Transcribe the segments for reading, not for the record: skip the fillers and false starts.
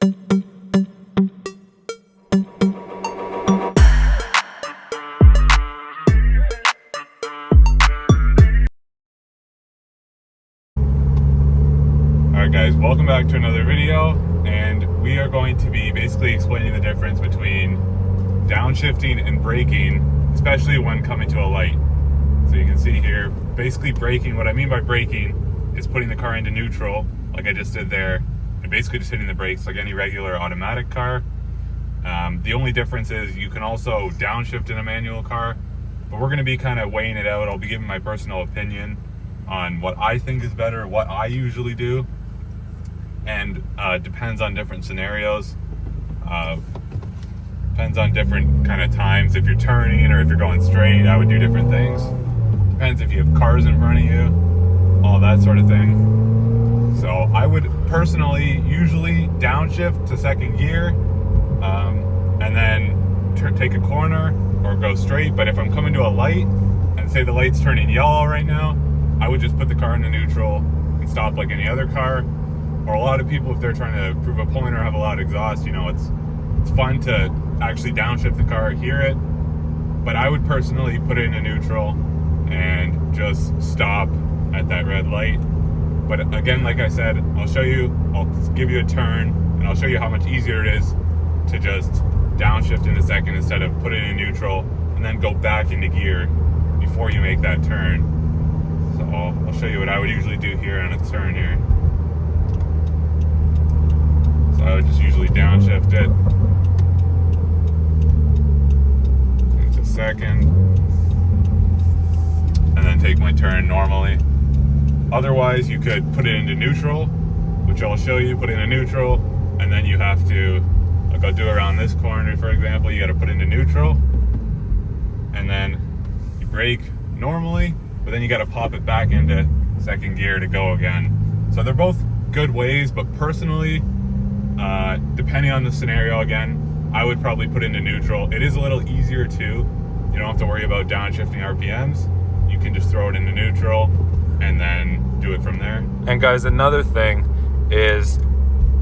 Alright guys, welcome back to another video, and we are going to be basically explaining the difference between downshifting and braking, especially when coming to a light. So you can see here, basically braking, what I mean by braking is putting the car into neutral, like I just did there, and basically just hitting the brakes like any regular automatic car. The only difference is you can also downshift in a manual car, but we're going to be kind of weighing it out. I'll be giving my personal opinion on what I think is better, what I usually do. And depends on different scenarios, depends on different kind of times. If you're turning or if you're going straight, I would do different things. Depends if you have cars in front of you, all that sort of thing. So I would personally usually downshift to second gear, and then take a corner or go straight. But if I'm coming to a light and say the light's turning yellow right now, I would just put the car into neutral and stop like any other car. Or a lot of people, if they're trying to prove a point or have a lot of exhaust, you know, it's fun to actually downshift the car, hear it. But I would personally put it into neutral and just stop at that red light. But again, like I said, I'll give you a turn, and I'll show you how much easier it is to just downshift in a second instead of put it in neutral and then go back into gear before you make that turn. So I'll show you what I would usually do here on a turn here. So I would just usually downshift it into second and then take my turn normally. Otherwise, you could put it into neutral, which I'll show you, put it into neutral, and then you have to, like I'll do around this corner, for example, you got to put it into neutral, and then you brake normally, but then you got to pop it back into second gear to go again. So they're both good ways, but personally, depending on the scenario, again, I would probably put into neutral. It is a little easier too. You don't have to worry about downshifting RPMs. You can just throw it into neutral and then do it from there. And guys, another thing is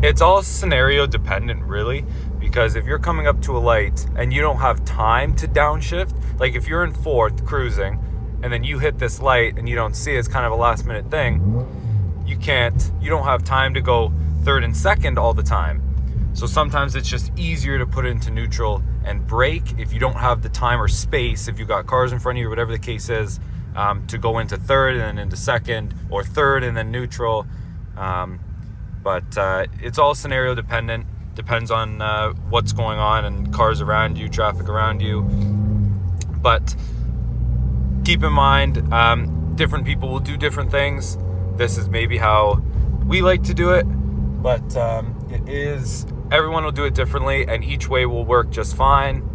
it's all scenario dependent really, because if you're coming up to a light and you don't have time to downshift, like if you're in fourth cruising and then you hit this light and you don't see it's kind of a last minute thing, you don't have time to go third and second all the time. So sometimes it's just easier to put it into neutral and brake if you don't have the time or space, if you've got cars in front of you or whatever the case is, to go into third and then into second, or third and then neutral. But it's all scenario dependent, depends on what's going on and cars around you, traffic around you. But keep in mind, different people will do different things. This is maybe how we like to do it, but everyone will do it differently, and each way will work just fine.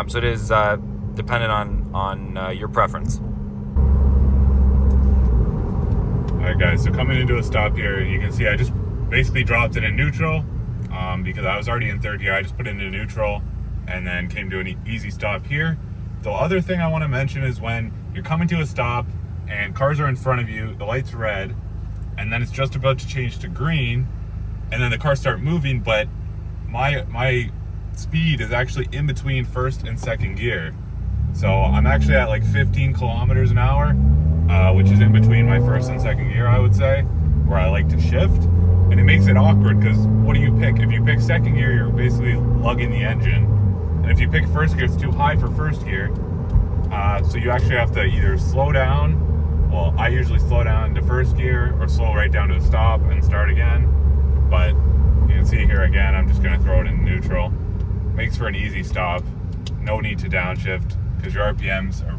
So it is dependent on your preference. Alright guys, so coming into a stop here, you can see I just basically dropped it in neutral because I was already in third gear. I just put it into neutral and then came to an easy stop here. The other thing I want to mention is when you're coming to a stop and cars are in front of you, the light's red, and then it's just about to change to green, and then the cars start moving, but my speed is actually in between first and second gear. So I'm actually at like 15 kilometers an hour, which is in between my first and second gear, I would say, where I like to shift. And it makes it awkward because what do you pick? If you pick second gear, you're basically lugging the engine. And if you pick first gear, it's too high for first gear. So you actually have to either slow down. Well, I usually slow down to first gear or slow right down to a stop and start again. But you can see here again, I'm just going to throw it in neutral. Makes for an easy stop. No need to downshift because your RPMs are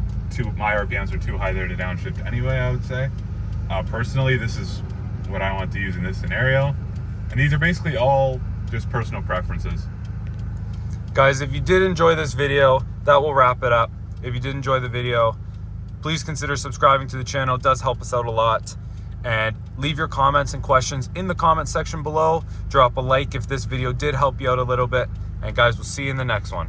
my RPMs are too high there to downshift anyway, I would say. Personally, this is what I want to use in this scenario. And these are basically all just personal preferences. Guys, if you did enjoy this video, that will wrap it up. If you did enjoy the video, please consider subscribing to the channel. It does help us out a lot. And leave your comments and questions in the comment section below. Drop a like if this video did help you out a little bit. And guys, we'll see you in the next one.